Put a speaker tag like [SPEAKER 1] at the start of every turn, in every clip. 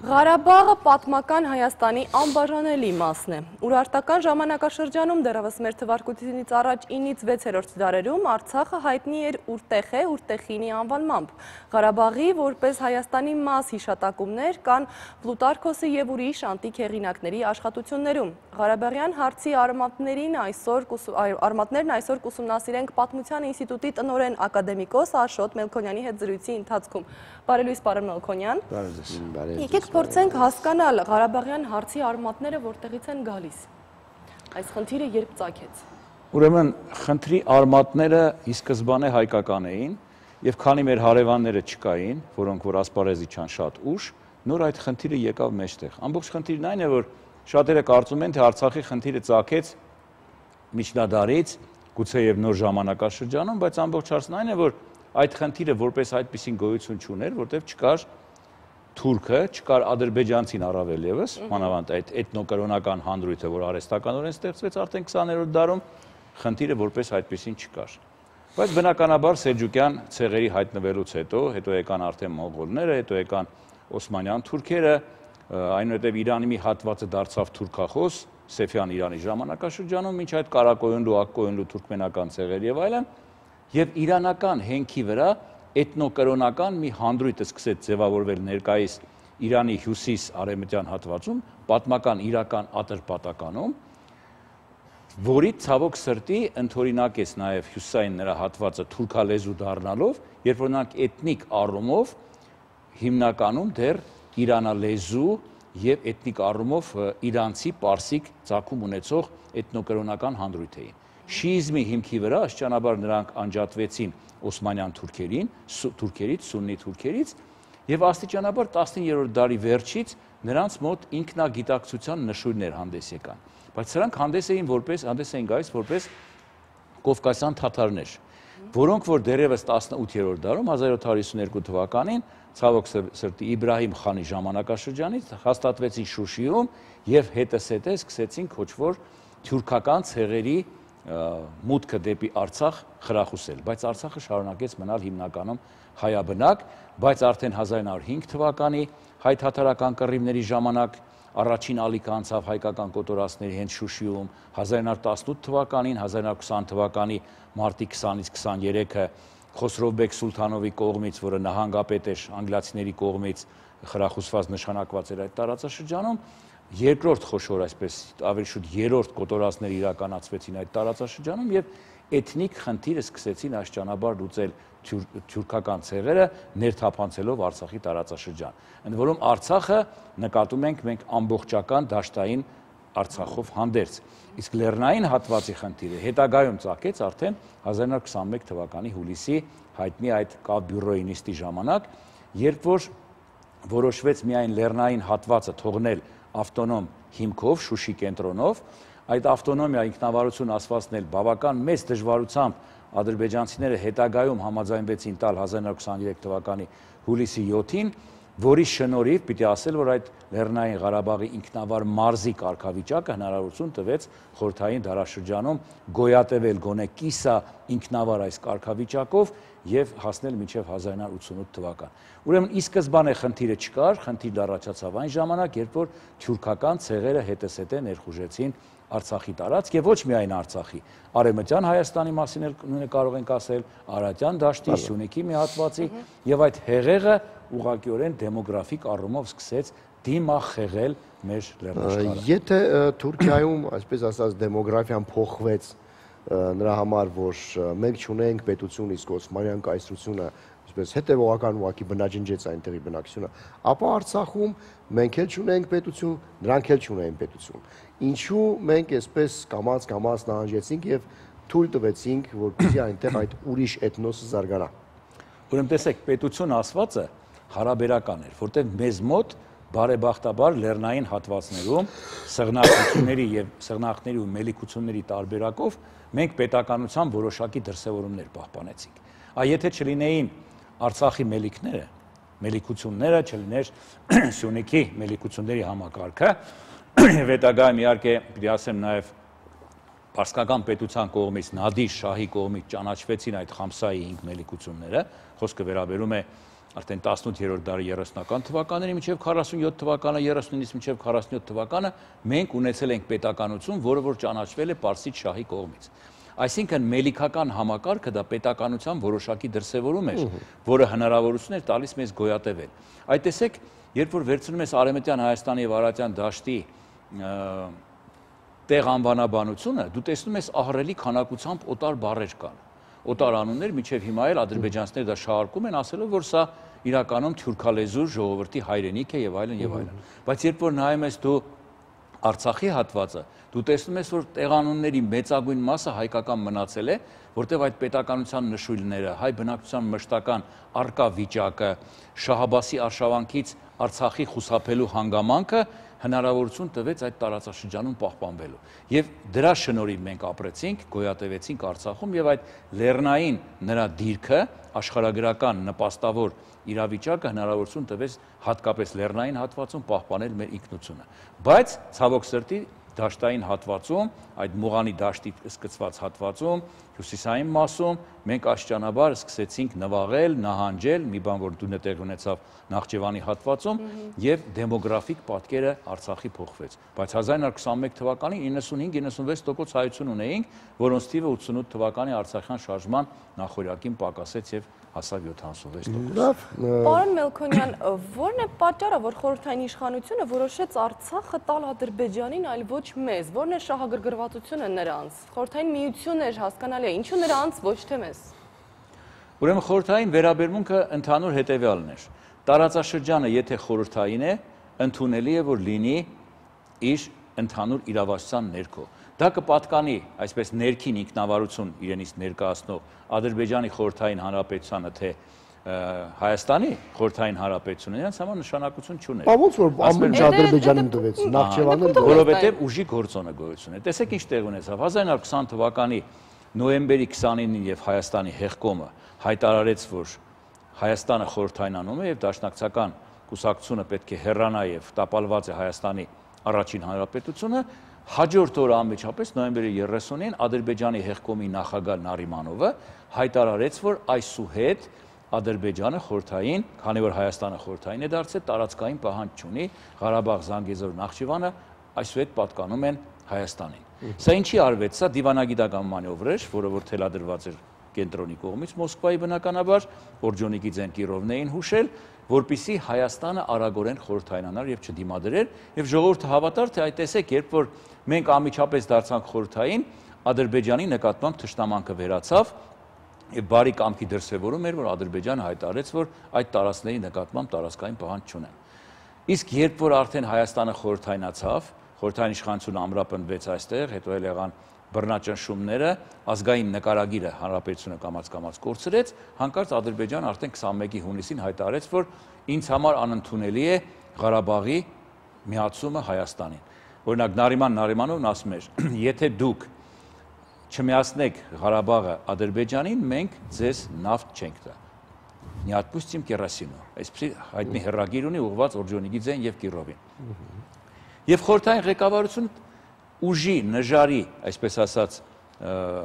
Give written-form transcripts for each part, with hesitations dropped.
[SPEAKER 1] Ղարաբաղը պատմական Հայաստանի անբաժանելի մասն է։ Ուրարտական ժամանակաշրջանում դեռևս մեր թվարկությունից առաջ 9-ից 6-րդ դարերում Արցախը հայտնի էր Ուրտեխե, Ուրտեխինի անվանմամբ։ Ղարաբաղի որպես Հայաստանի մաս հիշատակումներ կան Պլուտարքոսի և ուրիշ անտիկ հեղինակների աշխատություններում։ Ղարաբաղյան հարցի արմատներն այսօր կուսումնասիրենք Պատմության ինստիտուտի տնօրեն ակադեմիկոս Աշոտ Մելքոնյանի հետ զրույցի ընթացքում։ Բարելույս, պարոն Մելքոնյան։ Եկեք փորձենք հասկանալ Ղարաբաղյան հարցի արմատները որտեղից են գալիս։ Այս խնդիրը երբ ծագեց։
[SPEAKER 2] Ուրեմն խնդրի արմատները ի սկզբանե հայկական էին եւ քանի մեր հարևանները չկային, որոնք որ ասպարեզի չան շատ ուշ, նոր այդ խնդիրը եկավ մեջտեղ։ Ամբողջ խնդիրն այն է, որ շատերը կարծում են, թե Արցախի խնդիրը ծագեց միջնադարից, գուցե եւ նոր ժամանակաշրջանում, բայց ամբողջ հարցն այն է, որ այդ խնդիրը որպես այդպիսին գոյություն չուներ, որտեղ չկար թուրքը, չկար ադրբեջանցին առավել եւս, մանավանդ այդ էթնոկրոնական հանդրույթը, որ արհեստականորեն ստեղծվեց արդեն 20-րդ դարում, խնդիրը որպես այդպիսին չկար։ Բայց բնականաբար Սելջուկյան ցեղերի հայտնվելուց հետո եկան արդեն մոնղոլները, հետո եկան օսմանյան թուրքերը, այնուհետև Իրանի մի հատվածը դարձավ թուրքախոս, Սեֆյան Իրանի ժամանակաշրջանում, մինչ այդ Կարակոյունլու, Ակկոյունլու թուրքմենական ցեղեր եւ այլն, եւ իրանական հենքի վրա էթնոկրոնական մի հանդրույթ սկսեց ձևավորվել ներկայիս Իրանի հյուսիս-արևմտյան հատվածում, պատմական իրական Ատրպատականում, որից ցավոք սրտի ընդօրինակեց նաեւ հյուսային նրա հատվածը թուրքալեզու դառնալով, երբ որ նրանք էթնիկ առումով հիմնականում դեռ իրանալեզու եւ էթնիկ առումով իրանցի պարսիկ ծագում ունեցող էթնոկրոնական հանդրույթ էին։ Շիիզմի հիմքի վրա աշճանաբար նրանք անջատվեցին օսմանյան թուրքերից, սուննի թուրքերից եւ աստիճանաբար 19-րդ դարի վերջից նրանց մոտ ինքնագիտակցության նշույլներ հանդես եկան։ Բայց սրանք հանդես էին գալիս որպես կովկասյան թաթարներ, որոնք որ դեռևս 18-րդ դարում 1752 թվականին ցավոք սրտի Իբրահիմ խանի ժամանակաշրջանից հաստատվեցին Շուշիում եւ հետսետե սկսեցին քոչվոր թյուրքական ցեղերի մուտքը դեպի Արցախ խրախուսել, բայց Արցախը շարունակեց մնալ հիմնականում հայաբնակ, բայց արդեն 1905 թվականի հայ-թաթարական կռիվների ժամանակ առաջին ալիքը անցավ հայկական կոտորածների հենց Շուշիում, 1918 թվականին, 1920 թվականի մարտի 20-ից 23-ը Խոսրովբեկ Սուլթանովի կողմից, որը նահանգապետ էր անգլիացիների կողմից խրախուսված նշանակված էր այդ տարածաշրջանում, երկրորդ խոշոր, այսպես ավելի շուտ երրորդ կոտորածները իրականացվեցին այդ տարածաշրջանում եւ էթնիկ խնդիրը սկսեցին աշճանաբար լուծել թյուրքական ցեղերը ներթափանցելով Արցախի տարածաշրջան։ Ընդ որում Արցախը նկատում ենք մենք ամբողջական դաշտային Արցախով հանդերձ, իսկ լեռնային հատվածի խնդիրը հետագայում ծագեց արդեն 1921 թվականի հուլիսի հայտնի այդ կավ բյուրոյի նիստի ժամանակ, երբ որ որոշվեց միայն լեռնային հատվածը թողնել ավտոնոմ հիմքով, Շուշի կենտրոնով, այդ ավտոնոմիա ինքնավարություն ասվածնել բավական մեծ դժվարությամբ ադրբեջանցիները հետագայում համաձայնվեցին տալ 1923 թվականի հուլիսի 7-ին, որի շնորհիվ պիտի ասել, որ այդ Լեռնային Ղարաբաղի ինքնավար մարզի կարգավիճակը հնարավորություն տվեց խորհրդային դարաշրջանում գոյատևել գոնե կիսա ինքնավար այս կարգավիճակով եւ հասնել մինչեւ 1988 թվական։ Ուրեմն ի սկզբանե խնդիրը չկար, խնդիրը առաջացավ այն ժամանակ, երբ որ թյուրքական ցեղերը հետսետե ներխուժեցին Արցախի տարածք եւ ոչ միայն Արցախի, Արևմտյան Հայաստանի մասին էլ կարող ենք ասել, Արարատյան դաշտի, Սյունիքի մի հատվածի եւ այդ հեղեղը ուղղակիորեն դեմոգրաֆիկ առումով սկսեց դիմախեղել մեր լեռնաշխարհը։
[SPEAKER 3] Եթե Թուրքիայում, այսպես ասած, դեմոգրաֆիան փոխվեց նրա համար, որ մենք չունենք պետություն, իսկ օսմանյան կայսրությունը այսպես հետևողական ուղղակի բնաջնջեց այնտեղի բնակչությունը, ապա Արցախում մենք էլ չունենք պետություն, նրանք էլ չունեն պետություն։ Ինչու մենք այսպես կամաց նահանջեցինք եւ թույլ տվեցինք, որպեսզի այնտեղ այդ ուրիշ էթնոսը զարգանա։
[SPEAKER 2] Ուրեմն տեսեք, պետություն ասվածը հարաբերական էր, որտեղ մեզ մոտ բարեբախտաբար լեռնային հատվածներում սեղնակությունների եւ սեղնակների ու մելիքությունների տարբերակով մենք պետականության որոշակի դրսևորումներ պահպանեցինք։ Եթե չլինեին Արցախի մելիքությունները, չլիներ Սյունիքի մելիքությունների համակարգը, եւ հետագայում իհարկե պիտի ասեմ նաեւ Պարսկական պետության կողմից Նադիր շահի կողմից ճանաչվեցին այդ Խամսայի 5 մելիքությունները, խոսքը վերաբերում է արդեն 18-րդ դարի 30-ական թվականների մինչև 47 թվականը, 39-ից մինչև 47 թվականը մենք ունեցել ենք պետականություն, որը որ ճանաչվել է Պարսից շահի կողմից։ Այսինքն մելիքական համակարգը դա պետականության որոշակի դրսևորում էր, որը հնարավորություն էր տալիս մեզ գոյատևել։ Այդ տեսեք, երբ որ վերցնում ես Արևմտյան Հայաստանի եւ Արարատյան դաշտի տեղ անվանաբանությունը, դու տեսնում ես ահռելի քանակությամբ օտար բառեր կան։ Օտար անուններ, մինչև հիմա էլ ադրբեջանցիները դա շահարկում են, ասելով, որ սա իրականում թյուրքալեզուր ժողովրդի հայրենիք է եւ այլն եւ այլն։ Բայց երբ որ նայում ես դու Արցախի հատվածը, դու տեսնում ես, որ տեղանունների մեծագույն մասը հայկական մնացել է, որտեղ այդ պետականության նշույլները, հայ բնակչության մշտական արկա վիճակը, Շահաբասի արշավանքից Արցախի խուսափելու հանգամանքը հնարավորություն տվեց այդ տարածաշրջանում պահպանվելու։ Եվ դրա շնորհիվ մենք ապրեցինք, գոյատևեցինք Արցախում եւ այդ լեռնային նրա դիրքը, աշխարհագրական նպաստավոր իրավիճակը հնարավորություն տվեց հատկապես լեռնային հատվածում պահպանել մեր ինքնությունը։ Բայց ցավոք սրտի դաշտային հատվածում, այդ Մուղանի դաշտի սկսված հատվածում, հյուսիսային մասում մենք աստիճանաբար սկսեցինք նվաղել, նահանջել, մի բան որ դու տեղ ունեցավ Նախճեվանի հատվածում եւ դեմոգրաֆիկ պատկերը Արցախի փոխվեց։ Բայց 1921 թվականին 95-96% հայություն ունեինք, որոնց թիվը 88 թվականի Արցախյան շարժման նախորյակին պակասեց եւ հասավ 76%։
[SPEAKER 1] Պարոն Մելքոնյան, ո՞րն է պատճառը, որ խորհրդային իշխանությունը որոշեց Արցախը տալ Ադրբեջանին, այլ ոչ մեզ։ Ո՞րն է շահագրգռվածությունը նրանց։ Խորհրդային միությունն էր, հասկանալի է, ինչու նրանց, ոչ թե մեզ։
[SPEAKER 2] Ուրեմն խորհրդային վերաբերմունքը ընդհանուր հետևյալն էր։ Տարածաշրջանը, եթե խորհրդային է, ընդունելի է, որ լինի իր ընդհանուր իրավասության ներքո։ Դա կպատկանի, այսպես ներքին ինքնավարություն իրենից ներկայացնող Ադրբեջանի խորհրդային հանրապետությանը, թե Հայաստանի խորհրդային հանրապետությունը, նրանց համար նշանակություն չուներ։
[SPEAKER 3] Ոնց որ ամեն ինչ Ադրբեջանին տվեց, Նախճեվանին,
[SPEAKER 2] որովհետև ուժի գործոնը գոյություն է։ Տեսեք ինչ տեղ ունեցավ 1920 թվականի նոյեմբերի 29-ին եւ Հայաստանի հեղկոմը հայտարարեց, որ Հայաստանը խորհրդայնանում է եւ դաշնակցական կուսակցությունը պետք է հեռանա եւ տապալված է Հայաստանի առաջին հանրապետությունը, հաջորդ օրը անմիջապես նոյեմբերի 30-ին Ադրբեջանի հեղկոմի նախագահ Նարիմանովը հայտարարեց, որ այսուհետ Ադրբեջանը խորհրդային, քանի որ Հայաստանը խորհրդային է դարձել, տարածքային պահանջ չունի, Ղարաբաղ, Զանգեզուր, Նախճիվանը այսուհետ պատկանում են Հայաստանին։ Սա ինչի արվեց, սա դիվանագիտական մանևր էր, որը որ թելադրված էր կենտրոնի կողմից Մոսկվայի բնականաբար, Օրջոնիկիձեն Կիրովն էին հուշել, որպիսի Հայաստանը արագորեն խորհրդայնանար եւ չդիմադրեր, եւ ժողովուրդը հավատար, թե այդ տեսեք, երբ որ մենք անմիջապես դարձանք խորհրդային, Ադրբեջանի նկատմամբ թշնամանքը վերացավ եւ բարի կամքի դրսեւորում էր, որ Ադրբեջանը հայտարարեց, որ այդ տարածքների նկատմամբ տարածքային պահանջ չունեն։ Իսկ երբ որ արդեն Հայաստանը խորհրդայնացավ, խորհրդային իշխանությունը ամրապնդվեց այստեղ, հետո էլ եղան բռնաճնշումները, ազգային նկարագիրը հանրապետությունը կամաց-կամաց կորցրեց, հանկարծ Ադրբեջանը արդեն 21-ի հունիսին հայտարարեց, որ ինձ համար անընդունելի է Ղարաբաղի միացումը Հայաստանին։ Օրինակ Նարիմանովն ասում էր, եթե դուք չմիացնեք Ղարաբաղը Ադրբեջանին, մենք ձեզ նավթ չենք տա։ Не отпустим керосину։ Այսպեսի հայտնի հեռագիր ունի ուղղված Օրջոնիկիձեն եւ Կիրովին։ Եվ խորհրդային ղեկավարությունը ուժի, նժարի, այսպես ասած,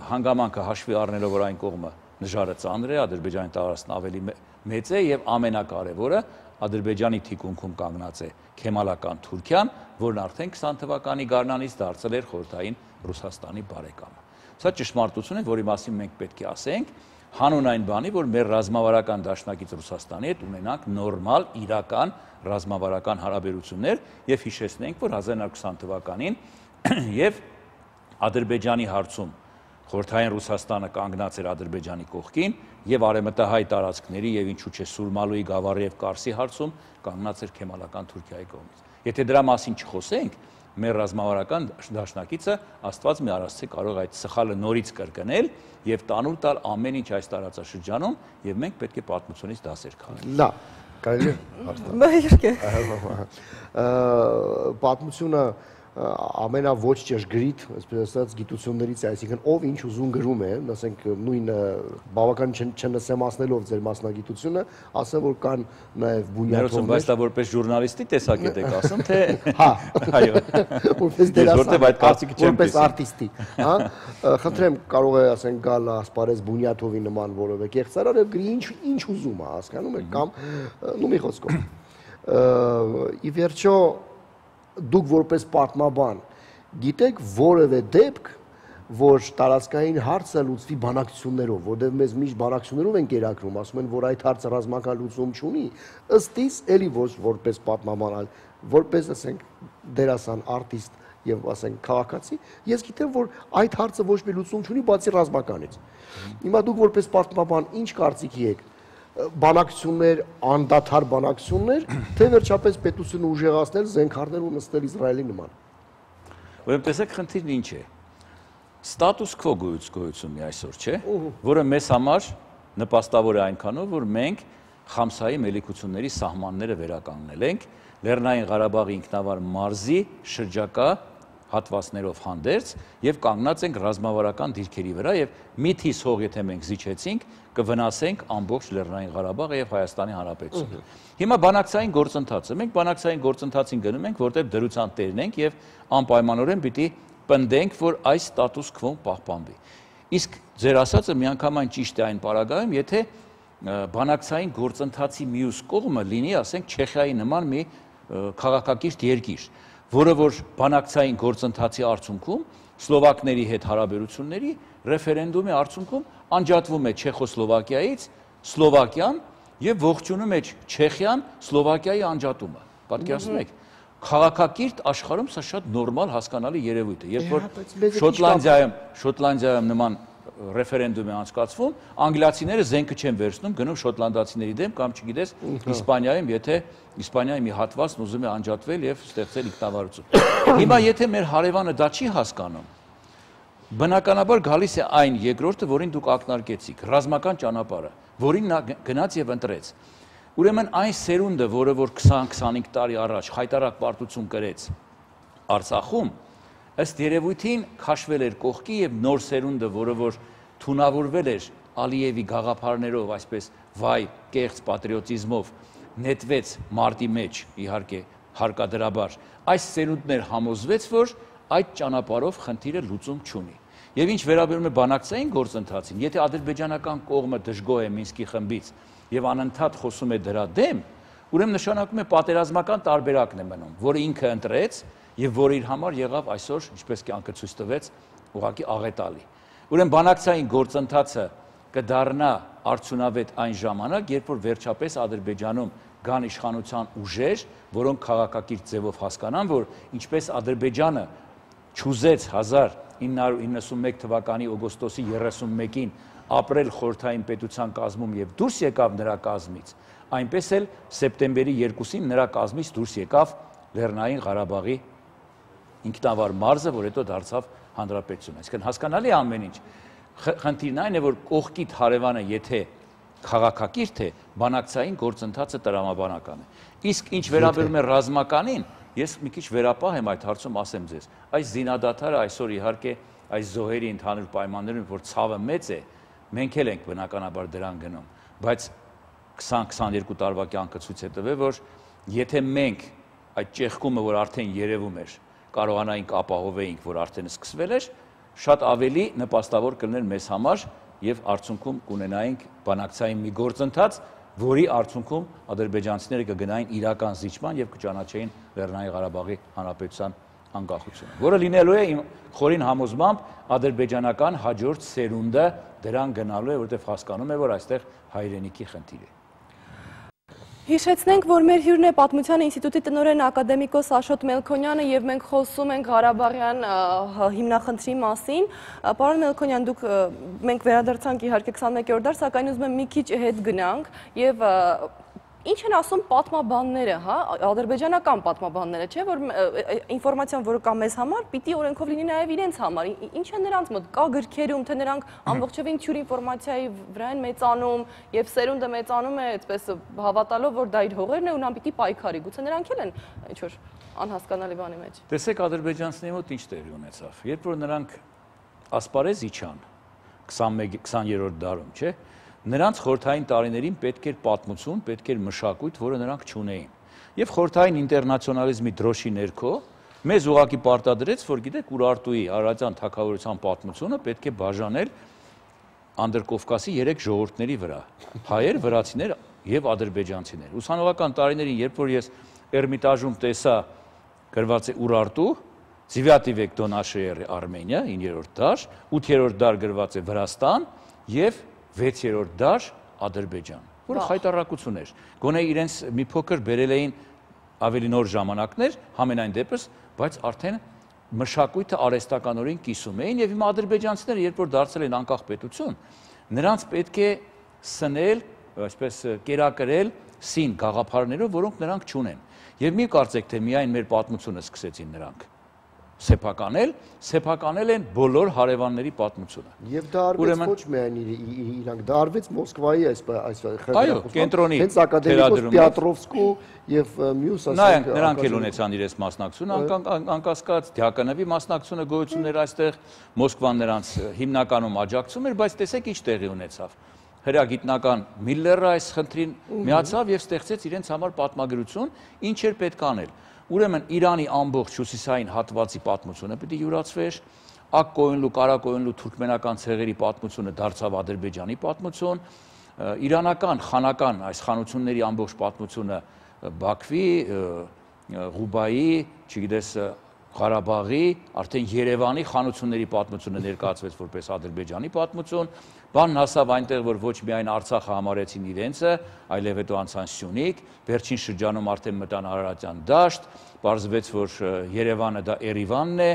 [SPEAKER 2] հանգամանքը հաշվի առնելով, որ այն կողմը նժարը ծանր է, Ադրբեջանի տարածքն ավելի մեծ է եւ ամենակարևորը Ադրբեջանի թիկունքում կանգնած է Քեմալական Թուրքիան, որն արդեն 20 թվականի գարնանից դարձել էր խորհրդային Ռուսաստանի բարեկամը։ Սա ճշմարտություն է, որի մասին մենք պետք է ասենք, հանուն այն բանի, որ մեր ռազմավարական դաշնակից Ռուսաստանի հետ ունենանք նորմալ, իրական ռազմավարական հարաբերություններ եւ հիշեցնենք, որ 1920 թվականին եւ Ադրբեջանի հարցում խորհրդային Ռուսաստանը կանգնած էր Ադրբեջանի կողքին եւ արևմտահայ տարածքների եւ ինչու՞ չէ Սուրմալուի, Գավառի եւ Կարսի հարցում կանգնած էր Քեմալական Թուրքիայի կողմից։ Եթե դրա մասին չխոսենք, մեր ռազմավարական դաշնակիցը Աստված մի արասցե կարող այդ սխալը նորից կրկնել եւ տանուլ տալ ամեն ինչ այս տարածաշրջանում եւ մենք պետք է պատմությունից դասեր քաղենք։
[SPEAKER 3] Լավ, կարելի է հարցնել։
[SPEAKER 1] Իհարկե։
[SPEAKER 3] Պատմությունը ամենաոչ ճշգրիտ, այսպես ասած, գիտություններից է, այսինքն ով ինչ ուզում գրում է, ասենք նույն բավական չնսեմացնելով ձեր մասնագիտությունը, ասեմ որ կան նաև բունյաթողներ։
[SPEAKER 2] Բայց դա որպես ժուրնալիստի տեսակետ եք ասում, թե
[SPEAKER 3] հա,
[SPEAKER 2] այո,
[SPEAKER 3] որպես դերասան,
[SPEAKER 2] որտեղ այդ կարծիքը չեմ
[SPEAKER 3] որպես արտիստի, հա, խնդրեմ, կարող է ասենք գալ ասպարեզ Բունյաթովի նման որևէ կեղծարար եւ գրի ինչ ուզում է, հասկանում եք, կամ նու մի խոսքով։ Ի վերջո դուք որպես պատմաբան գիտեք որևէ դեպք, որ տարածքային հարցը լուծվի բանակցություններով, որտեղ մեզ միշտ բանակցություններով են կերակրում, ասում են, որ այդ հարցը ռազմական լուծում չունի, ըստ իս էլի ոչ որպես պատմաբան, այլ որպես ասենք դերասան, արտիստ եւ ասենք քաղաքացի, ես գիտեմ, որ այդ հարցը ոչ մի լուծում չունի, բացի ռազմականից։ Հիմա դուք որպես պատմաբան ինչ կարծիքի եք, բանակցություններ, անդադար բանակցություններ, թե վերջապես պետությունը ուժեղացնել, զենքարներ ու նստել Իսրայելի նման։
[SPEAKER 2] Ուրեմն տեսեք խնդիրն ինչ է։ Ստատուս քվո գոյությունի այսօր, չէ՞, որը մեզ համար նպաստավոր է այնքանով, որ մենք Խամսայի մելիքությունների սահմանները վերականգնել ենք, Լեռնային Ղարաբաղի ինքնավար մարզի շրջակա հատվածներով հանդերձ եւ կանգնած ենք ռազմավարական դիրքերի վրա եւ միթիս հող եթե մենք զիջեցինք կվնասենք ամբողջ Լեռնային Ղարաբաղը եւ Հայաստանի Հանրապետությունը։ Հիմա բանակցային գործընթացը, մենք բանակցային գործընթացին գնում ենք, որտեղ դրության տերն ենք եւ անպայմանորեն պիտի պնդենք, որ այս ստատուս քվոն պահպանվի։ Իսկ ձեր ասածը միանգամայն ճիշտ է այն պարագայում, եթե բանակցային գործընթացի մյուս կողմը լինի, ասենք Չեխիայի նման մի քաղաքակիրթ երկիր, որը որ բանակցային գործընթացի արդյունքում սլովակների հետ հարաբերությունների ռեֆերենդումի արդյունքում անջատվում է Չեխոսլովակիայից Սլովակիան եւ ողջունում է Չեխիան Սլովակիայի անջատումը։ Պատկերացնում եք, քաղաքակիրթ աշխարհում սա շատ նորմալ հասկանալի երևույթ է։ Երբ որ Շոտլանդիայում նման ռեֆերենդում է անցկացվում, անգլիացիները զենքը չեն վերցնում, գնում շոտլանդացիների դեմ կամ չգիտես Իսպանիայում, եթե Իսպանիայի մի հատվածն ուզում է անջատվել եւ ստեղծել ինքնավարություն։ Հիմա եթե մեր հարևանը դա չի հասկանում, բնականաբար գալիս է այն երկրորդը, որին դուք ակնարկեցիք, ռազմական ճանապարհը, որին նա գնաց եւ ընտրեց։ Ուրեմն այն սերունդը, որը որ 20-25 տարի առաջ հայտարարակ պարտություն կրեց Արցախում, ըստ երևույթին քաշվել էր կողքի եւ նոր սերունդը, որը որ թունավորվել էր Ալիևի գաղափարներով, այսպես վայ կեղծ պատրիոտիզմով, նետվեց մարտի մեջ, իհարկե հարկադրաբար, այս սերունդն էր համոզվեց, որ այդ ճանապարհով խնդիրը լուծում չունի։ Եվ ինչ վերաբերում է բանակցային գործընթացին, եթե ադրբեջանական կողմը դժգոհ է Մինսկի խմբից եւ անընդհատ խոսում է դրա դեմ, ուրեմն նշանակում է պատերազմական տարբերակն է մնում, որը ինքը ընտրեց եւ որ իր համար եղավ այսօր, ինչպես կյանքը ցույց տվեց, ուղղակի աղետալի։ Ուրեմն բանակցային գործընթացը կդառնա արդյունավետ այն ժամանակ, երբ որ վերջապես Ադրբեջանում կան իշխանության ուժեր, որոնք քաղաքակիրթ ձևով հասկանան, որ ինչպես Ադրբեջանը չուզեց 1991 թվականի օգոստոսի 31-ին ապրել խորհրդային պետության կազմում եւ դուրս եկավ նրա կազմից, այնպես էլ սեպտեմբերի 2-ին նրա կազմից դուրս եկավ Լեռնային Ղարաբաղի ինքնավար մարզը, որ հետո դարձավ հանրապետություն։ Այսինքն հասկանալի ամեն ինչ։ Խնդիրն այն է, որ կողքիդ հարևանը, եթե քաղաքակիրթ է, բանակցային գործընթացը տրամաբանական է։ Իսկ ինչ վերաբերում է ռազմականին, ես մի քիչ վերապահ եմ այդ հարցում, ասեմ ձեզ։ Այս զինադադարը այսօր իհարկե այս զոհերի ընդհանուր պայմաններում, որ ցավը մեծ է, մենք էլ ենք բնականաբար դրան գնում, բայց 20-22 տարվա կյանքը ցույց է տվել, որ եթե մենք այդ ճեղքումը, որ արդեն երևում էր, կարողանայինք ապահովեինք, որ արդեն սկսվել էր, շատ ավելի նպաստավոր կլիներ մեզ համար եւ արդյունքում կունենայինք բանակցային մի գործընթաց, որի արդյունքում ադրբեջանցիները կգնային իրական զիջման եւ կճանաչեին Լեռնային Ղարաբաղի Հանրապետության անկախությունը, որը լինելու է իմ խորին համոզմամբ ադրբեջանական հաջորդ սերունդը դրան գնալու է, որովհետեւ հասկանում է, որ այստեղ հայրենիքի խնդիր է։
[SPEAKER 1] Հիշեցնենք, որ մեր հյուրն է Պատմության ինստիտուտի տնօրեն ակադեմիկոս Աշոտ Մելքոնյանը եւ մենք խոսում ենք Ղարաբաղյան հիմնախնդրի մասին։ Պարոն Մելքոնյան, մենք վերադարձանք իհարկե 21-րդ դար, սակայն ուզում եմ մի քիչ հետ գնանք եւ Ինչ են ասում պատմաբանները, հա, ադրբեջանական պատմաբանները, չէ, որ ինֆորմացիան, որը կա մեզ համար, պիտի օրենքով լինի նաև իրենց համար։ Ինչ է նրանց մոտ, կա գրքերում, թե նրանք ամբողջովին թյուր ինֆորմացիայի վրա են մեծանում եւ սերունդը մեծանում է, այդպես հավատալով, որ դա իր հողերն է ու նա պիտի պայքարի։ Գուցե նրանք էլ են ինչ որ անհասկանալի բանի մեջ։
[SPEAKER 2] Տեսեք ադրբեջանցիների մոտ ինչ տեղի ունեցավ։ Երբ որ նրանք ասպարեզ իջան 21-20-րդ դարում, չէ՞, նրանց խորհրդային տարիներին պետք էր պատմություն, պետք էր մշակույթ, որը նրանք չունեին։ Եվ խորհրդային ինտերնացիոնալիզմի դրոշի ներքո մեզ ուղղակի պարտադրեց, որ գիտեք, Ուրարտուի Արարատյան թագավորության պատմությունը պետք է բաժանել Անդրկովկասի 3 ժողովուրդների վրա՝ հայեր, վրացիներ եւ ադրբեջանցիներ։ Ուսանողական տարիներին, երբ որ ես Էրմիտաժում տեսա գրված է Ուրարտու, 9 վեկ до нашей эры Արմենիա, 9-րդ դար, 8-րդ դար գրված է Վրաստան եւ 6-րդ դար Ադրբեջան, որը խայտառակություն էր։ Գոնե իրենց մի փոքր բերել էին ավելի նոր ժամանակներ, համենայն դեպս, բայց արդեն մշակույթը արհեստականորեն կիսում էին եւ հիմա ադրբեջանցիները, երբ որ դարձել են անկախ պետություն, նրանց պետք է սնել, այսպես կերակրել սին գաղափարներով, որոնք նրանք չունեն։ Եվ մի կարծեք, թե միայն մեր պատմությունը սկսեցին նրանք սեփականել են բոլոր հարևանների պատմությունը։
[SPEAKER 3] Եվ դա արվեց ոչ միայն իրանք, դա արվեց Մոսկվայի այս
[SPEAKER 2] կենտրոնի
[SPEAKER 3] հենց ակադեմիկոս Պյատրովսկու եւ մյուս
[SPEAKER 2] ասենք նրանք էլ ունեցան իրենց մասնակցությունը, անկասկած Դիակոնովի մասնակցությունը գոյություններ այստեղ, Մոսկվան նրանց հիմնականում աջակցում էր, բայց տեսեք ինչ տեղի ունեցավ։ Հրագիտնական Միլլերը այս խնդրին միացավ եւ ստեղծեց իրենց համար պատմագրություն, ինչ էր պետք անել։ Ուրեմն Իրանի ամբողջ հյուսիսային հատվածի պատմությունը պիտի յուրացվեր, Ակ-Կոյունլու, Կարակոյունլու թուրքմենական ցեղերի պատմությունը դարձավ Ադրբեջանի պատմություն, իրանական խանական այս խանությունների ամբողջ պատմությունը Բաքվի, Ղուբայի, չգիտես, Ղարաբաղի, արդեն Երևանի խանությունների պատմությունը ներկայացվեց որպես Ադրբեջանի պատմություն, բանն հասավ այնտեղ, որ ոչ միայն Արցախը համարեցին իրենցը, այլև հետո անցան Սյունիք, վերջին շրջանում արդեն մտան Արարատյան դաշտ, պարզվեց, որ Երևանը դա Էրիվանն է,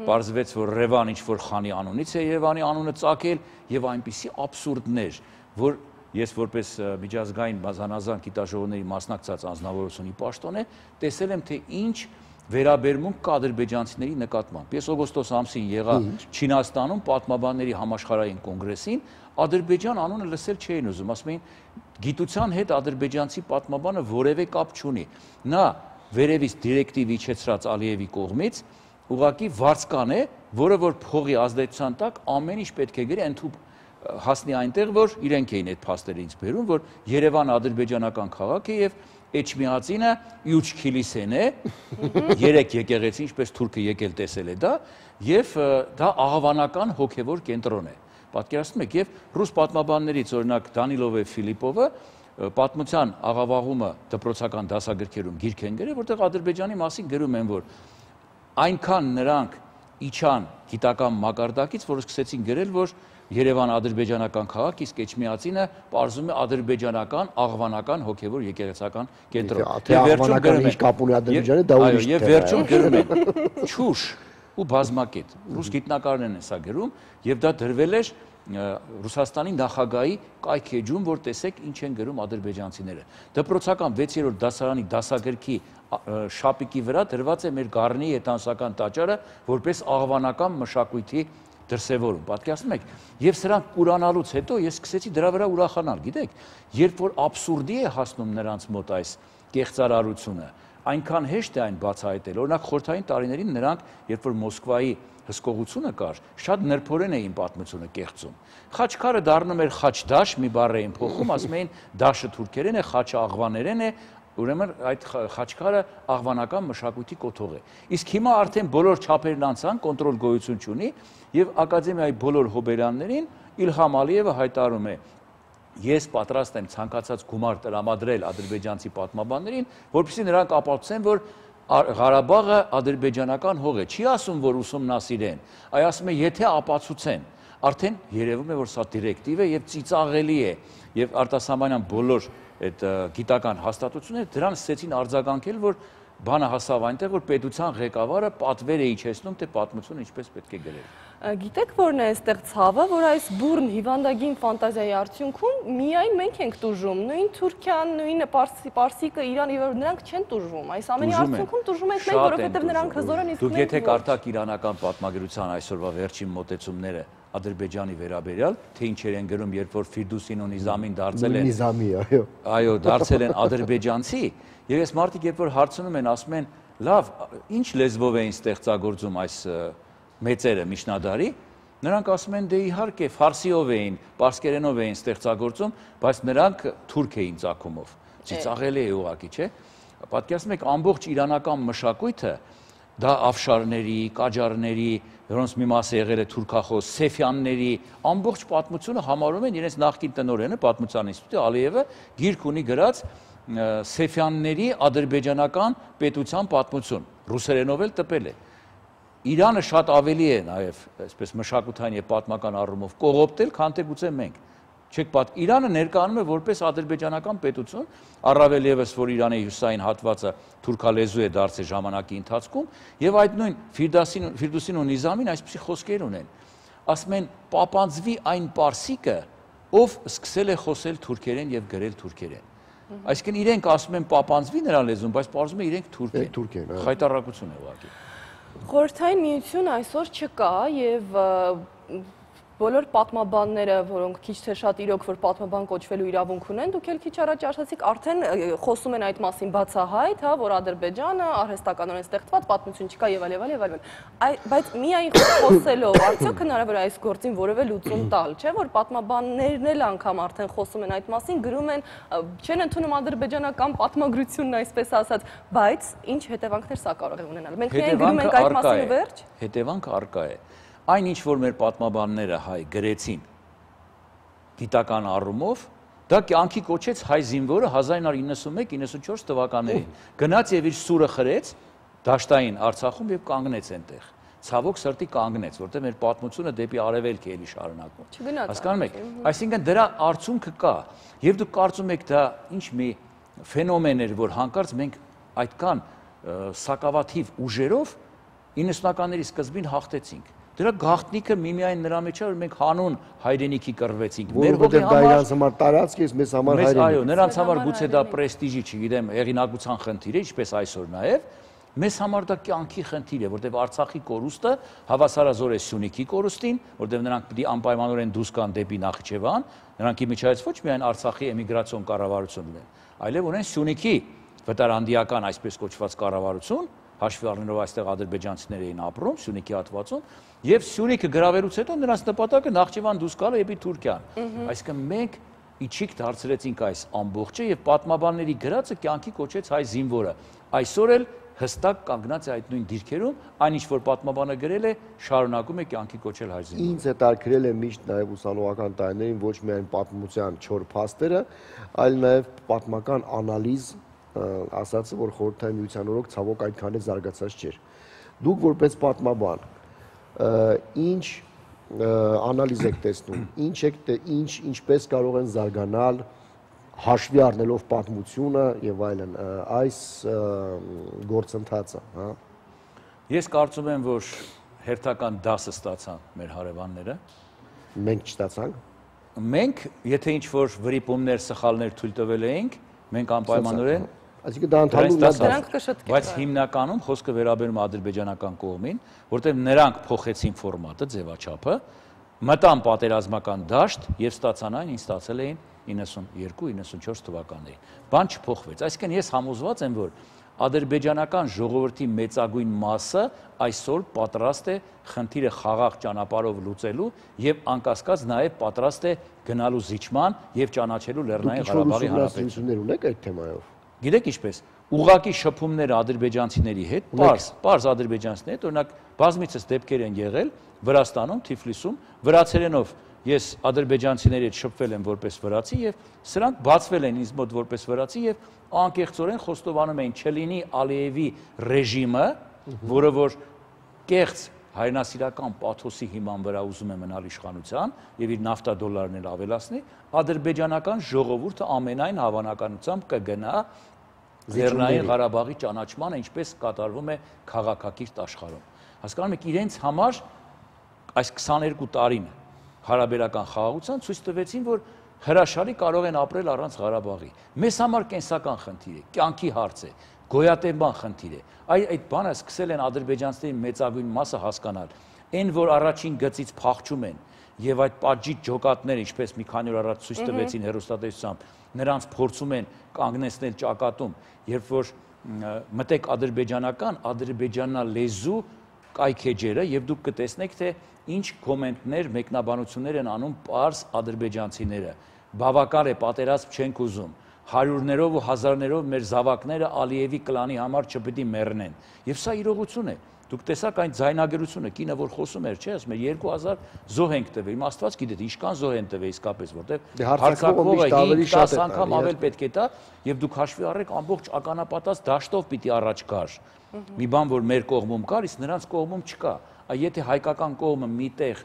[SPEAKER 2] պարզվեց, որ Ռևան ինչ-որ խանի անունից է Երևանի անունը ծագել եւ այնպիսի աբսուրդներ, որ ես որպես միջազգային բազմազան գիտաժողովների մասնակցած անձնավորությունի պաշտոն տեսել եմ, թե ինչ վերաբերմունք կա ադրբեջանցիների նկատմամբ։ Ես օգոստոս ամսին եղա Չինաստանում պատմաբանների համաշխարհային կոնգրեսին, Ադրբեջան անունը լսել չէին ուզում, ասում էին գիտության հետ ադրբեջանցի պատմաբանը որևէ կապ չունի։ Նա վերևից դիրեկտիվ իջեցրած Ալիևի կողմից ուղղակի վարձկան է, որը որ փողի ազդեցության տակ ամեն ինչ պետք է գրի, ընդհանուր հասնի այնտեղ, որ իրենք էին այդ փաստերը ինձ բերում, որ Երևանը ադրբեջանական քաղաք է եւ Էչմիածինը Իուչ Քիլիսեն է, 3 եկեղեցի, ինչպես թուրքը եկել տեսել է դա, եւ դա աղավանական հոգեվոր կենտրոն է։ Պատկերացնում եք, եւ ռուս պատմաբաններից օրինակ Դանիլովը, Ֆիլիպովը պատմության աղավաղումը դպրոցական դասագրքերում գիրք են գրել, որտեղ Ադրբեջանի մասին գրում են, որ այնքան նրանք իջան գիտական մակարդակից, որ սկսեցին գրել, որ Երևան ադրբեջանական քաղաք, իսկ Էչմիածինը պարզում է ադրբեջանական աղվանական հոգևոր եկեղեցական կենտրոն։ Եվ վերջում գրում են Չուշ ու բազմակետ։ Ռուս գիտնականներն են սա գրում, եւ դա դրվել էր Ռուսաստանի նախագահի կայքեջում, որ տեսեք ինչ են գրում ադրբեջանցիները։ Դպրոցական 6-րդ դասարանի դասագրքի շապիկի վրա դրված է մեր Գառնիի հետանսական տաճարը որպես աղվանական մշակույթի դրսևորում, պատկերացնում եք, եւ սրանք ուրանալուց հետո ես սկսեցի դրա վրա ուրախանալ, գիտեք, երբ որ աբսուրդի է հասնում նրանց մոտ այս կեղծարարությունը, այնքան հեշտ է այն բացահայտել։ Օրինակ խորհրդային տարիներին նրանք, երբ որ Մոսկվայի հսկողությունը կար, շատ նրբորեն էին պատմությունը կեղծում։ Խաչքարը դառնում էր խաչդաշ, մի բառ էին փոխում, ասում էին դաշը թուրքերեն է, խաչը աղվաներեն է, ուրեմն այդ խաչքարը աղվանական մշակույթի կոթող է։ Իսկ հիմա արդեն բոլոր չափերն անցան, կոնտրոլ գոյություն չունի, եւ ակադեմիայի բոլոր հոբելյաններին Իլհամ Ալիևը հայտարարում է. ես պատրաստ եմ ցանկացած գումար տրամադրել ադրբեջանցի պատմաբաններին, որպեսզի նրանք ապացուցեն, որ Ղարաբաղը ադրբեջանական հող է։ Չի ասում, որ ուսումնասիրեն, այլ ասում է, եթե ապացուցեն, արդեն երևում է, որ սա դիրեկտիվ է եւ ծիծաղելի է, եւ արտասահմանյան բոլոր այդ գիտական հաստատությունները դրան սկսեցին արձագանքել, որ բանը հասավ այնտեղ, որ պետության ղեկավարը պատվեր է իջեցնում, թե պատմությունը ինչպես պետք է գրել։
[SPEAKER 1] Գիտեք որն է այստեղ ցավը, որ այս բուրն հիվանդագին ֆանտազիայի արդյունքում միայն մենք ենք տուժում, նույն Թուրքիան, նույն Պարսիկը, Իրանը, եւ նրանք չեն տուժվում։ Այս ամենի արդյունքում տուժում ենք մենք, որովհետեւ նրանք հզոր են, իսկ
[SPEAKER 2] դուք եթե կարդաք իրանական պատմագրության այսօրվա վերջին մոտեցումները Ադրբեջանի վերաբերյալ, թե ինչեր են գրում, երբ որ Ֆիրդուսին ու Նիզամին դարձել են
[SPEAKER 3] Նիզամի, այո։
[SPEAKER 2] Այո, դարձել են ադրբեջանցի, եւ այս մարդիկ երբ որ հարցնում են, ասում են, լավ, ինչ լեզվով էին ստեղծագործում այս մեծերը միջնադարի, նրանք ասում են, դե իհարկե ֆարսիով էին, պարսկերենով էին ստեղծագործում, բայց նրանք թուրք էին ծագումով։ Ծիծաղելի է ուղղակի, չէ՞։ Պատկերացնում եք, ամբողջ իրանական մշակույթը դա ավշարների, կաջարների, որոնց մի մասը եղել է թուրքախոս, սեֆյանների, ամբողջ պատմությունը համարում են իրենց նախկին տնօրենը պատմության ինստիտուտի Ալիևը գիրք ունի գրած սեֆյանների ադրբեջանական պետության պատմություն, ռուսերենով էլ տպել է։ Իրանը շատ ավելի է նաև, այսպես մշակութային եւ պատմական առումով կողոպտել, քան թե գուցե մենք։ Չեք պատ Իրանը ներկայանում է որպես ադրբեջանական պետություն, առավել եւս որ Իրանի հյուսային հատվածը թուրքալեզու է դարձել ժամանակի ընթացքում, եւ այդ նույն Ֆիրդուսին ու Նիզամին այսպիսի խոսքեր ունեն։ Ասում են պապանձվի այն պարսիկը, ով սկսել է խոսել թուրքերեն եւ գրել թուրքերեն։ Այսինքն իրենք ասում են պապանձվի նրա լեզուն, բայց պարզվում է իրենք թուրք են։ Խայտառակություն է ուղղակի։
[SPEAKER 1] Խորհրդային միություն այսօր չկա եւ բոլոր պատմաբանները, որոնք քիչ թե շատ իրոք որ պատմաբան կոչվելու իրավունք ունեն, դուք էլ քիչ առաջ ասացիք, արդեն խոսում են այդ մասին բացահայտ, հա, որ Ադրբեջանը արհեստականորեն ստեղծված պատմություն չկա եւ այլ եւ այլ եւ այլ։ Բայց միայն խոսելով արդյոք հնարավոր է այս գործին որևէ լուծում տալ, չէ՞ որ պատմաբաններն էլ անգամ արդեն խոսում են այդ մասին, գրում են, չեն ընդունում ադրբեջանական պատմագրությունն այսպես ասած, բայց ինչ հետևանքներ սա կարող է ունենալ։ Մենք միայն գրում ենք այդ մասին ու վերջ։
[SPEAKER 2] Հետևանքը առկա է։ Այն ինչ որ մեր պատմաբանները հայ գրեցին գիտական առումով, դա կյանքի կոչեց հայ զինվորը 1991-94 թվականներին։ Գնաց եւ իր սուրը խրեց դաշտային Արցախում եւ կանգնեց այնտեղ։ Ցավոք սրտի կանգնեց, որտեղ մեր պատմությունը դեպի արևելք է էլի շարունակվում։ Հասկանում եք։ Այսինքն դրա արդյունքը կա։ Եվ դուք կարծում եք դա ինչ մի ֆենոմեն էր, որ հանկարծ մենք այդքան սակավաթիվ ուժերով 90-ականների սկզբին հաղթեցինք։ Դրա գաղտնիքը միմիայն նրա մեջ է, որ մենք հանուն հայրենիքի կռվեցինք։
[SPEAKER 3] Մեր հողի համար դա իրանց համար տարածք է, մեզ համար հայրենիք։
[SPEAKER 2] Այո, նրանց համար գուցե դա պրեստիժի, չգիտեմ, հեղինակության խնդիր է, ինչպես այսօր նաև, մեզ համար դա կյանքի խնդիր է, որտեղ Արցախի կորուստը հավասարազոր է Սյունիքի կորուստին, որտեղ նրանք պիտի անպայմանորեն դուրս գան դեպի Նախիջևան, նրանք իմիջայից ոչ միայն Արցախի էմիգրացիոն կառավարություն ունեն, այլև ունեն Սյունիքի վտարանդիական այսպես կոչված կառավարություն, հաշվի առնելով այստեղ ադրբեջանցիներ էին ապրում Սյունիքի հատվածում, եւ Սյունիքը գրավելուց հետո նրանց նպատակը Նախճիվան դուրս գալը եփի Թուրքիան։ Այսինքն մենք իջիկ դարձրեցինք այս ամբողջը եւ պատմաբանների գրածը կյանքի կոչեց հայ զինվորը։ Այսօր էլ հստակ կանգնած է այդ նույն դիրքերում, այնինչ որ պատմաբանը գրել է, շարունակում է կյանքի կոչել հայ զինվորը։
[SPEAKER 3] Ինձ հետաքրել է միշտ նաեւ ուսանողական տարիներին ոչ միայն պատմության չոր փաստերը, այլ նաեւ պատմական անալիզ ասացը, որ խորհրդային միության օրոք ցավոք այդքան է զարգացած չէր։ Դուք որպես պատմաբան ինչ անալիզ եք տեսնում, ինչպես կարող են զարգանալ հաշվի առնելով պատմությունը եւ այլն այս գործընթացը, հա։
[SPEAKER 2] Ես կարծում եմ, որ հերթական դասը ստացան մեր հարևանները։
[SPEAKER 3] Մենք չստացանք։
[SPEAKER 2] Մենք, եթե ինչ-որ վրիպումներ, սխալներ թույլ տվել էինք, մենք անպայմանորեն
[SPEAKER 3] Այսինքն դա ընդհանուր
[SPEAKER 2] բայց հիմնականում խոսքը վերաբերում Ադրբեջանական կողմին, որտեղ նրանք փոխեցին ֆորմատը, ձևաչափը, մտան պատերազմական դաշտ եւ ստացան այն, ինչ ստացել էին 92-94 թվականներին։ Բան չփոխվեց։ Այսինքն ես համոզված եմ, որ ադրբեջանական ժողովրդի մեծագույն մասը այսօր պատրաստ է խնդիրը խաղաղ ճանապարհով լուծելու եւ անկասկած նաեւ պատրաստ է գնալու զիջման եւ ճանաչելու Լեռնային Ղարաբաղի
[SPEAKER 3] Հանրապետություններ ունեք այդ թեմայով։
[SPEAKER 2] Գիտեք ինչպես, ուղղակի շփումները ադրբեջանցիների հետ, պարզ ադրբեջանցիների հետ, օրինակ բազմիցս դեպքեր են եղել Վրաստանում, Թիֆլիսում, վրացերենով ես ադրբեջանցիների հետ շփվել եմ որպես վրացի եւ սրանք բացվել են ինձ մոտ որպես վրացի եւ անկեղծորեն խոստովանում էին չլինի Ալիևի ռեժիմը, որը որ կեղծ հայրենասիրական պաթոսի հիման վրա ուզում է մնալ իշխանության եւ իր նավթադոլարներ ավելացնի, ադրբեջանական ժողովուրդը ամենայն հավանականությամբ կգնա Լեռնային Ղարաբաղի ճանաչմանը, ինչպես կատարվում է քաղաքակիրթ աշխարհում։ Հասկանում եք, իրենց համար այս 22 տարին հարաբերական խաղաղության ցույց տվեցին, որ հրաշալի կարող են ապրել առանց Ղարաբաղի։ Մեզ համար կենսական խնդիր է, կյանքի հարց է, գոյատևման խնդիր է։ Այդ բանը սկսել են ադրբեջանցիների մեծագույն մասը հասկանալ։ Այն, որ առաջին գծից փախչում են եւ այդ պատժիչ ջոկատները, ինչպես մի քանի օր առաջ ցույց տվեցին հերոստատեսությամբ, նրանց փորձում են կանգնեցնել ճակատում, երբ որ մտեք ադրբեջանալեզու կայքեջերը եւ դուք կտեսնեք, թե ինչ կոմենտներ, մեկնաբանություններ են անում պարզ ադրբեջանցիները։ Բավական է, պատերազմ չենք ուզում, հարյուրներով ու հազարներով մեր զավակները Ալիևի կլանի համար չպետք է մեռնեն։ Եվ սա իրողություն է։ Դուք տեսաք այն ձայնագրությունը, կինը որ խոսում էր, չէ՞, ասում էր 2000 զոհ ենք տվել։ Իմ Աստված գիտե, ինչքան զոհ են տվել իսկապես, որտեղ հարձակվողը 5-10 անգամ ավել պետք է տա, եւ դուք հաշվի առեք ամբողջ ականապատած դաշտով պիտի առաջ գար։ Մի բան, որ մեր կողմում կար, իսկ նրանց կողմում չկա։ Եթե հայկական կողմը միտեղ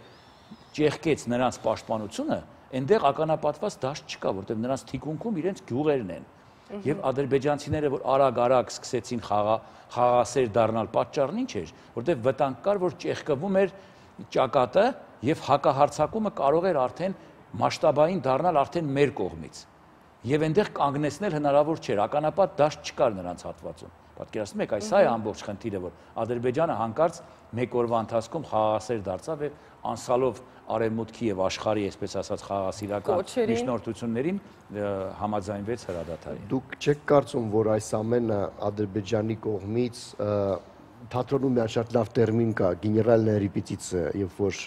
[SPEAKER 2] ճեղքեց նրանց պաշտպանությունը, այնտեղ ականապատված դաշտ չկա, որտեղ նրանց թիկունքում իրենց գյուղերն են։ Եվ ադրբեջանցիները, որ արագ սկսեցին խաղաղասեր դառնալ, պատճառն ինչ էր, որտեղ վտանգ կար, որ ճեղքվում էր ճակատը եւ հակահարձակումը կարող էր արդեն մասշտաբային դառնալ արդեն մեր կողմից։ Եվ այնտեղ կանգնեցնել հնարավոր չէր, ականապատ դաշտ չկար նրանց հատվածում։ Պատկերացնում եք, այս է ամբողջ խնդիրը, որ Ադրբեջանը հանկարծ մեկ օրվա ընթացքում խաղաղասեր դարձավ եւ անցալով արևմուտքի եւ աշխարհի, այսպես ասած, խաղաղասիրական միջնորդություններին համաձայնվեց հրադադարին։
[SPEAKER 3] Դուք չեք կարծում, որ այս ամենը Ադրբեջանի կողմից թատրոնում մի շատ լավ տերմին կա, գեներալная ռեպետիցիա, երբ որ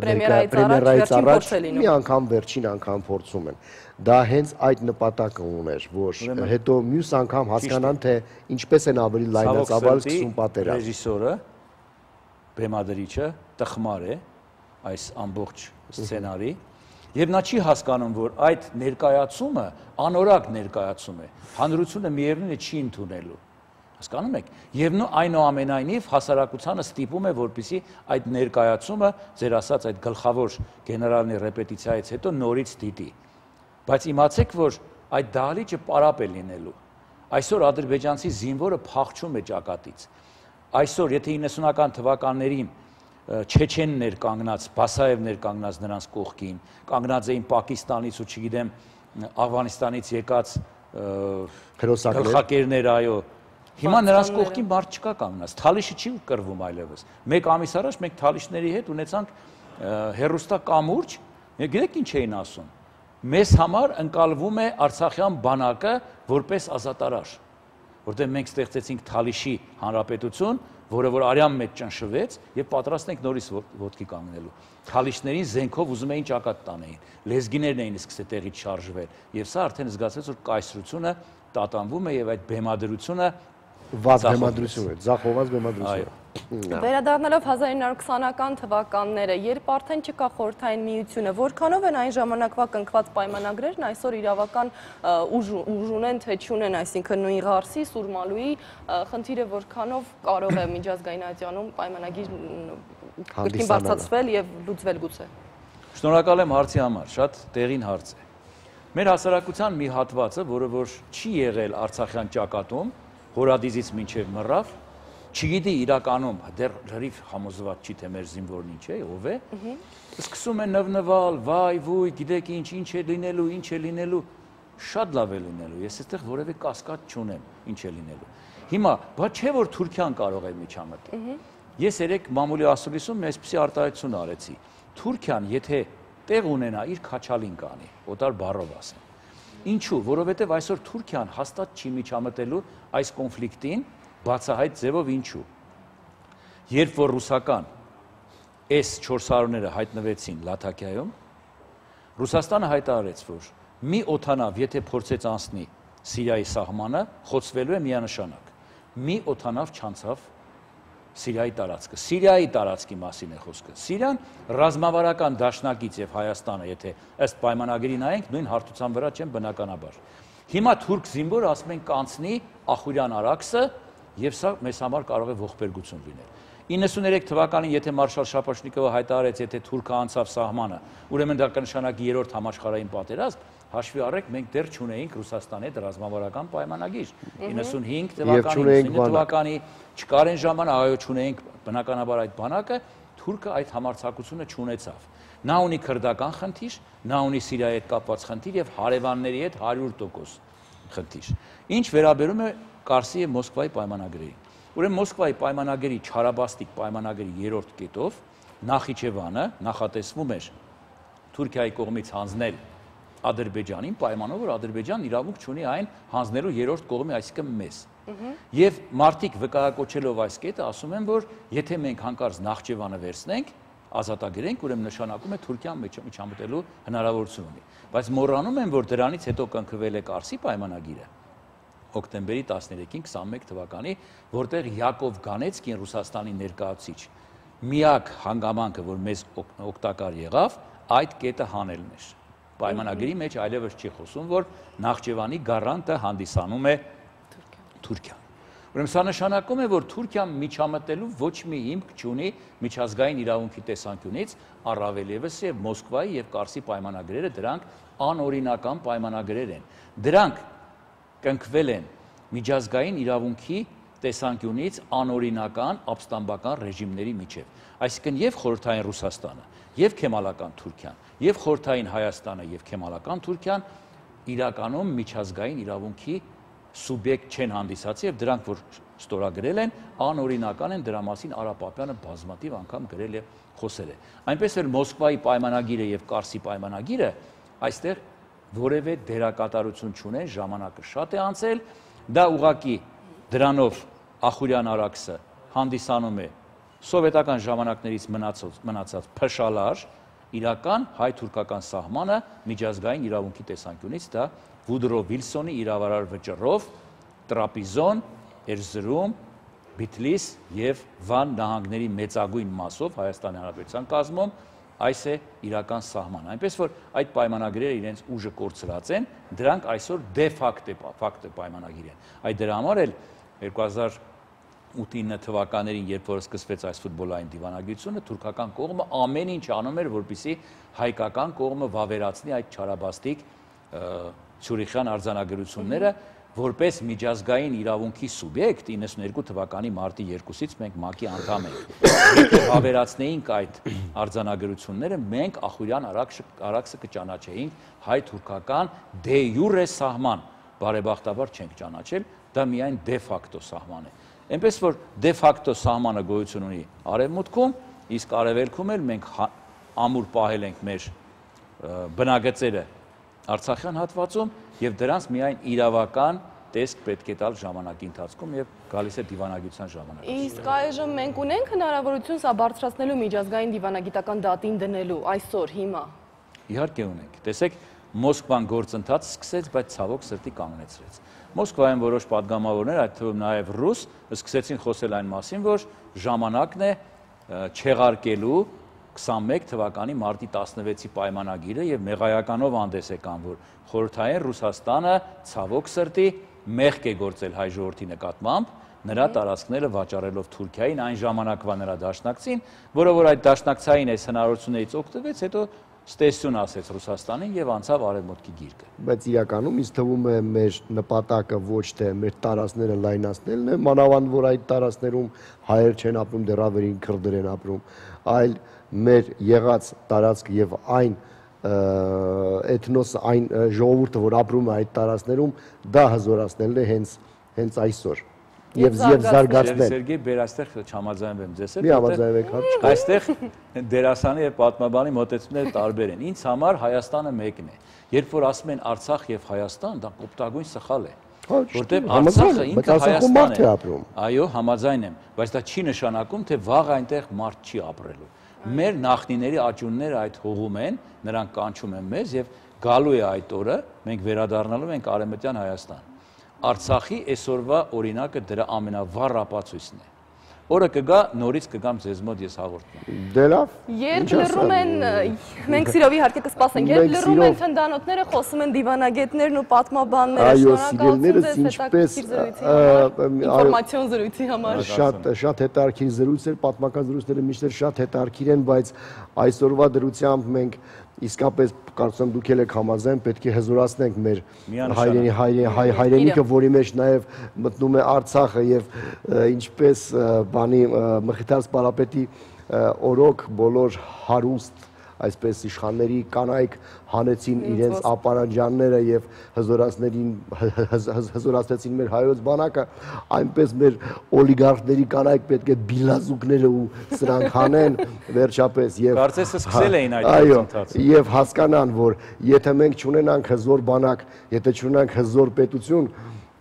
[SPEAKER 3] պրեմիերայից առաջ մի անգամ վերջին անգամ փորձում են։ Դա հենց այդ նպատակը ուներ, որ հետո մյուս անգամ հասկանան, թե ինչպես են ավելի լայնածավալ սկսում պատերազմ։
[SPEAKER 2] Ռեժիսորը, բեմադրիչը տխմար է այս ամբողջ սցենարի, եւ նա չի հասկանում, որ այդ ներկայացումը անորակ ներկայացում է, հանրությունը միևնույն է չի ընդունելու։ Հասկանում եք։ Եվ այնուամենայնիվ հասարակությանը ստիպում է, որպեսզի այդ ներկայացումը, ձեր ասած այդ գլխավոր գեներալների ռեպետիցիայից հետո նորից դիտի։ Բայց իմացեք, որ այդ դահլիճը պարապ է լինելու։ Այսօր ադրբեջանցի զինվորը փախչում է ճակատից։ Այսօր, եթե 90-ական թվականներին չեչեններ կանգնած, Բասաևներ կանգնած նրանց կողքին, կանգնած էին Պակիստանից ու չգիտեմ Աֆղանստանից եկած գլխակերներ, այո, հիմա նրանց կողքին մարդ չկա կանգնած, Թալիշը չի կռվում այլևս։ Մեկ ամիս առաջ մենք Թալիշների հետ ունեցանք հերոստա կամուրջ, գիտեք ինչ էին ասում։ Մեզ համար ընկալվում է Արցախյան բանակը որպես ազատարար, որտեղ մենք ստեղծեցինք Թալիշի հանրապետություն, որը որ արյան մեջ ճնշվեց եւ պատրաստ ենք նորից ոտքի կանգնելու։ Թալիշներին զենքով ուզում էին ճակատ տանեին, լեզգիներն էին սկսել տեղից շարժվել եւ սա արդեն զգացվեց, որ կայսրությունը տատանվում է եւ այդ բեմադրությունը
[SPEAKER 3] վազ բեմադրություն է, ձախողված բեմադրություն։
[SPEAKER 1] Վերադառնալով 1920-ական թվականները, երբ արդեն չկա խորհրդային միությունը, որքանով են այն ժամանակվա կնքված պայմանագրերն այսօր իրավական ուժ ունեն, թե չունեն, այսինքն նույն Ղարսի, Սուրմալուի խնդիրը որքանով կարող է միջազգայնատյանում պայմանագիր կրկին բարձրացվել եւ լուծվել գուցե։
[SPEAKER 2] Շնորհակալ եմ հարցի համար, շատ տեղին հարց է։ Մեր հասարակության մի հատվածը, որը որ չի եղել Արցախյան ճակատում, Հորադիզից մինչև մռավ, չգիտի իրականում դեռ լրիվ համոզված չի, թե մեր զինվորն ինչ է, ով է, սկսում են նվնվալ, վայ, վույ, գիտեք ինչ է լինելու, ինչ է լինելու, շատ լավ է լինելու, ես այստեղ որևէ կասկած չունեմ, ինչ է լինելու։ Հիմա, բա չէ որ Թուրքիան կարող է միջամտել։ Ես երեք մամուլի ասուլիսում մի այսպիսի արտահայտություն արեցի։ Թուրքիան, եթե տեղ ունենա, իր քաչալին կանի, օտար բառով ասեմ։ Ինչու, որովհետև այսօր Թուրքիան հաստատ չի միջամտելու այս կոնֆլիկտին, բացահայտ ձևով ինչու։ Երբ որ ռուսական S-400-ները հայտնվեցին Լաթաքիայում, Ռուսաստանը հայտարարեց, որ մի օդանավ, եթե փորձեց անցնի Սիրիայի սահմանը, խոցվելու է միանշանակ։ Մի օդանավ չանցավ Սիրիայի տարածքը։ Սիրիայի տարածքի մասին է խոսքը։ Սիրիան ռազմավարական դաշնակից եւ Հայաստանը, եթե ըստ պայմանագրի նայենք, նույն հարթության վրա չեն բնականաբար։ Հիմա թուրք զինվորը ասում են կանցնի Ախուրյան արաքսը եւ սա մեզ համար կարող է ողբերգություն լինել։ 93 թվականին, եթե Մարշալ Շապաշնիկովը հայտարարեց, եթե թուրքը անցավ սահմանը, ուրեմն դա կնշանակի երրորդ համաշխարհային պատերազմ, հաշվի առեք, մենք դեռ չունեինք Ռուսաստանի հետ ռազմավարական պայմանագիր։ 95 թվականի, 99 թվականի չկար այն ժամանակ, այո, չունեինք բնականաբար այդ բանակը, թուրքը այդ համարձակությունը չունեցավ։ Նա ունի քրդական խնդիր, նա ունի Սիրիայի հետ կապված խնդիր եւ հարևանների հետ 100% խնդիր։ Ինչ վերաբերում է Կարսի եւ Մոսկվայի պայմանագրերին։ Ուրեմն Մոսկվայի պայմանագրի չարաբաստիկ պայմանագրի 3-րդ կետով Նախիջևանը նախատեսվում էր Թուրքիայի կողմից հանձնել Ադրբեջանին, պայմանով որ Ադրբեջանն իրավունք չունի այն հանձնելու 3-րդ կողմի, այսինքն մեզ։ Եվ մարդիկ վկայակոչելով այս կետը ասում են, որ եթե մենք հանկարծ Նախիջևանը վերցնենք, ազատագրենք, ուրեմն նշանակում է Թուրքիան միջամտելու հնարավորություն ունի։ Բայց մոռանում են, որ դրանից հետո կնքվել է Կարսի պայմանագիրը հոկտեմբերի 13-ին 21 թվականի, որտեղ Յակով Գանեցկին, Ռուսաստանի ներկայացուցիչ, միակ հանգամանքը, որ մեզ օգտակար եղավ, այդ կետը հանելն էր։ Պայմանագրի մեջ այլևս չի խոսում, որ Նախիջևանի գարանտը հանդիսանում է Թուրքիան։ Ուրեմն սա նշանակում է, որ Թուրքիան միջամտելու ոչ մի հիմք չունի միջազգային իրավունքի տեսանկյունից, առավել ևս եւ Մոսկվայի եւ Կարսի պայմանագրերը դրանք անօրինական պայմանագրեր են։ Դրանք կնքվել են միջազգային իրավունքի տեսանկյունից անօրինական ապստամբական ռեժիմների միջև։ Այսինքն եւ խորհրդային Ռուսաստանը, եւ Քեմալական Թուրքիան, եւ խորհրդային Հայաստանը եւ Քեմալական Թուրքիան իրականում միջազգային իրավունքի սուբյեկտ չեն հանդիսացի եւ դրանք որ ստորագրել են անօրինական են, դրա մասին Արա Պապյանը բազմաթիվ անգամ գրել եւ խոսել է։ Այնպես որ Մոսկվայի պայմանագիրը եւ Կարսի պայմանագիրը այստեղ որևէ դերակատարություն չունեն, ժամանակը շատ է անցել, դա ուղղակի դրանով Ախուրյան արաքսը հանդիսանում է սովետական ժամանակներից մնացած փշալար իրական հայ-թուրքական սահմանը միջազգային իրավունքի տեսանկյունից դա Վուդրո Վիլսոնի իրավարար վճռով Տրապիզոն, Էրզրում, Բիթլիս եւ Վան նահանգների մեծագույն մասով Հայաստանի Հանրապետության կազմում այս է իրական սահմանը։ Այնպես որ այդ պայմանագրերը իրենց ուժը կորցրած են, դրանք այսօր դե ֆակտո պայմանագիր են։ Այդ դրա համար էլ 2008-9 թվականներին, երբ որ սկսվեց այս ֆուտբոլային դիվանագիտությունը, թուրքական կողմը ամեն ինչ անում էր, որպեսզի հայկական կողմը վավերացնի այդ չարաբաստիկ Ցյուրիխյան արձանագրությունները, որպես միջազգային իրավունքի սուբյեկտ 92 թվականի մարտի 2-ից մենք ՄԱԿ-ի անդամ ենք։ Եթե վավերացնեինք այդ արձանագրությունները, մենք Ախուրյան արաքսը կճանաչեինք հայ-թուրքական դե յուրե սահման, բարեբախտաբար չենք ճանաչել, դա միայն դե ֆակտո սահման է։ Այնպես որ դե ֆակտո սահմանը գոյություն ունի արևմուտքում, իսկ արևելքում էլ մենք ամուր պահել ենք մեր բնագծերը Արցախյան հատվածում եւ դրանց միայն իրավական տեսք պետք է տալ ժամանակի ընթացքում եւ գալիս է դիվանագիտության ժամանակը։
[SPEAKER 1] Իսկ այժմ մենք ունենք հնարավորություն սա բարձրացնելու միջազգային դիվանագիտական դատին դնելու այսօր հիմա։
[SPEAKER 2] Իհարկե ունենք։ Տեսեք, Մոսկվան գործընթաց սկսեց, բայց ցավոք սրտի կանգնեցրեց։ Մոսկվայում որոշ падգամավորներ, այդ թվում նաեւ ռուս, սկսեցին խոսել այն մասին, որ ժամանակն է չեղարկելու 21 թվականի մարտի 16-ի պայմանագիրը եւ մեղայականով անդես եկան, որ խորհրդային Ռուսաստանը ցավոք սրտի մեղք է գործել հայ ժողովրդի նկատմամբ, նրա տարածքները վաճառելով Թուրքիային այն ժամանակվա նրա դաշնակցին, որը որ այդ դաշնակցային այս հնարավորություններից օգտվեց, հետո ստեսություն ասեց Ռուսաստանին եւ անցավ արևմուտքի գիրկը։
[SPEAKER 3] Բայց իրականում ինձ թվում է մեր նպատակը ոչ թե մեր տարածքները լայնացնելն է, մանավանդ որ այդ տարածքներում հայեր չեն ապրում, դեռավերին քրդեր են ապրում, այլ մեր եղած տարածք եւ այն էթնոս, այն ժողովուրդը, որ ապրում է այդ տարածքներում, դա հզորացնելն է հենց այսօր։ Եվ զարգացնել։
[SPEAKER 2] Սերգեյ, բեր այստեղ չհամաձայնվեմ ձեզ հետ։
[SPEAKER 3] Մի համաձայնվեք, հարկ։
[SPEAKER 2] Այստեղ դերասանի եւ պատմաբանի մոտեցումները տարբեր են։ Ինձ համար Հայաստանը մեկն է։ Երբ որ ասում են Արցախ եւ Հայաստան, դա կոպտագույն սխալ է։ Որտեղ Արցախը ինքը Հայաստան է ապրում։ Այո, համաձայն եմ, բայց դա չի նշանակում, թե վաղ այնտեղ մարդ չի ապրելու։ Մեր նախնիների աճյունները այդ հողում են, նրանք կանչում են մեզ եւ գալու է այդ օրը, մենք վերադառնալու ենք Արևմտյան Հայաստան։ Արցախի այսօրվա օրինակը դրա ամենավառ ապացույցն է։ Օրը կգա, նորից կգամ ձեզ մոտ ես հաղորդում։
[SPEAKER 3] Դե լավ։
[SPEAKER 1] Երբ լռում են, մենք սիրով իհարկե կսպասենք, երբ լռում են թնդանոթները, խոսում են դիվանագետներն ու պատմաբանները,
[SPEAKER 3] շնորհակալություն ձեզ հետաքրքիր
[SPEAKER 1] ինֆորմացիոն զրույցի համար։
[SPEAKER 3] Շատ հետաքրքիր զրույց էր, պատմական զրույցները միշտ շատ հետաքրքիր են, բայց այսօրվա դրությամբ մենք իսկապես կարծում դուք եք համաձայն, պետք է հզորացնենք մեր հայրենիքը, որի մեջ նաև մտնում է Արցախը եւ ինչպես բանի Մխիթար Սպարապետի օրոք բոլոր հարուստ այսպես իշխանների կանայք հանեցին իրենց ապարանջանները եւ հզորացրեցին մեր հայոց բանակը, այնպես մեր օլիգարխների կանայք պետք է բիլազուկները ու սրանք հանեն վերջապես եւ
[SPEAKER 2] Կարծես սկսել էին այդ գործընթացը։
[SPEAKER 3] Եվ հասկանան, որ եթե մենք չունենանք հզոր բանակ, եթե չունենանք հզոր պետություն,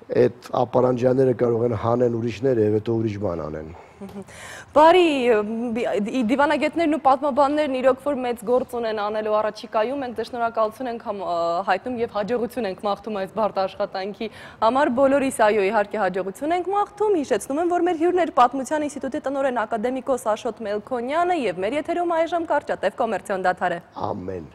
[SPEAKER 3] այդ ապարանջանները կարող են հանեն ուրիշները եւ հետո ուրիշ բան անեն։
[SPEAKER 1] Բարի դիվանագետներն ու պատմաբաններն իրոք որ մեծ գործ ունեն անելու առաջիկայում, մենք դե շնորհակալություն ենք հայտնում եւ հաջողություն ենք մաղթում այս բարդ աշխատանքի համար, բոլորիս այո իհարկե հաջողություն ենք մաղթում, հիշեցնում եմ, որ մեր հյուրն էր Պատմության ինստիտուտի տնօրեն ակադեմիկոս Աշոտ Մելքոնյանը եւ մեր եթերում այժմ կարճատև կոմերցիոն դադար է։
[SPEAKER 3] Ամեն